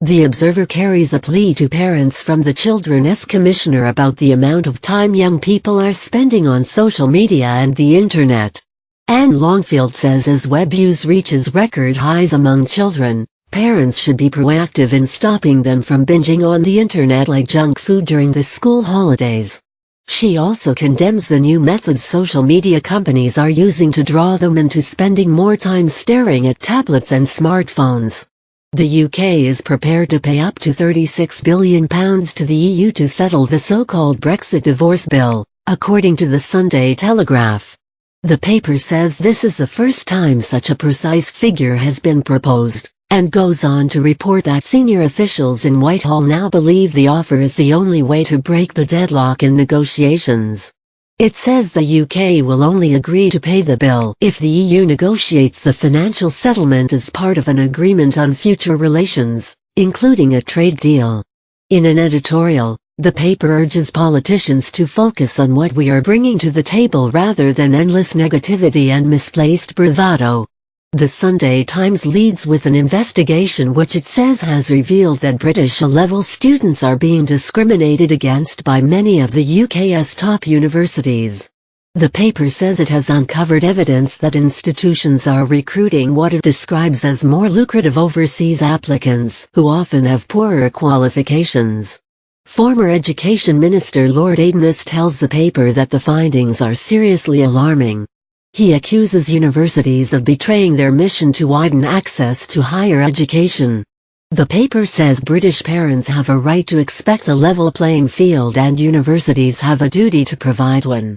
The Observer carries a plea to parents from the Children's Commissioner about the amount of time young people are spending on social media and the internet. Anne Longfield says as web use reaches record highs among children, parents should be proactive in stopping them from binging on the internet like junk food during the school holidays. She also condemns the new methods social media companies are using to draw them into spending more time staring at tablets and smartphones. The UK is prepared to pay up to £36 billion to the EU to settle the so-called Brexit divorce bill, according to the Sunday Telegraph. The paper says this is the first time such a precise figure has been proposed, and goes on to report that senior officials in Whitehall now believe the offer is the only way to break the deadlock in negotiations. It says the UK will only agree to pay the bill if the EU negotiates the financial settlement as part of an agreement on future relations, including a trade deal. In an editorial, the paper urges politicians to focus on what we are bringing to the table rather than endless negativity and misplaced bravado. The Sunday Times leads with an investigation which it says has revealed that British A-level students are being discriminated against by many of the UK's top universities. The paper says it has uncovered evidence that institutions are recruiting what it describes as more lucrative overseas applicants, who often have poorer qualifications. Former Education Minister Lord Adenus tells the paper that the findings are seriously alarming. He accuses universities of betraying their mission to widen access to higher education. The paper says British parents have a right to expect a level playing field and universities have a duty to provide one.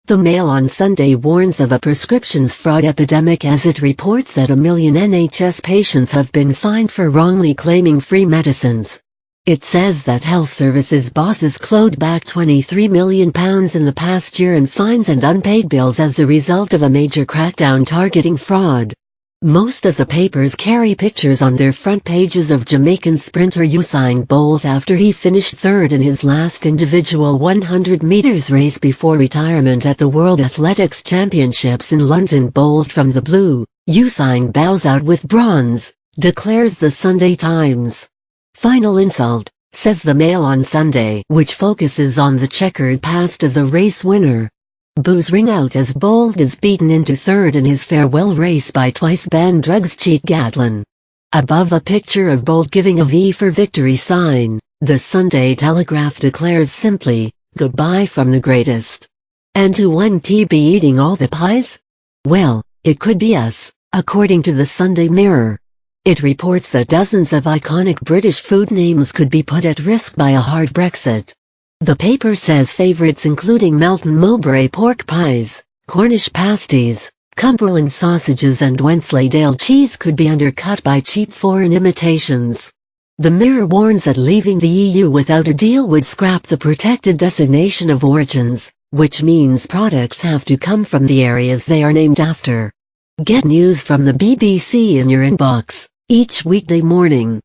The Mail on Sunday warns of a prescriptions fraud epidemic as it reports that 1 million NHS patients have been fined for wrongly claiming free medicines. It says that health services bosses clawed back £23 million in the past year in fines and unpaid bills as a result of a major crackdown targeting fraud. Most of the papers carry pictures on their front pages of Jamaican sprinter Usain Bolt after he finished third in his last individual 100 meters race before retirement at the World Athletics Championships in London. Bolt from the blue, Usain bows out with bronze, declares the Sunday Times. Final insult, says the Mail on Sunday, which focuses on the checkered past of the race winner. Boos ring out as Bolt is beaten into third in his farewell race by twice-banned drugs cheat Gatlin. Above a picture of Bolt giving a V for victory sign, the Sunday Telegraph declares simply, "Goodbye from the greatest." And who won't he be eating all the pies? Well, it could be us, according to the Sunday Mirror. It reports that dozens of iconic British food names could be put at risk by a hard Brexit. The paper says favourites including Melton Mowbray pork pies, Cornish pasties, Cumberland sausages and Wensleydale cheese could be undercut by cheap foreign imitations. The Mirror warns that leaving the EU without a deal would scrap the protected designation of origins, which means products have to come from the areas they are named after. Get news from the BBC in your inbox each weekday morning.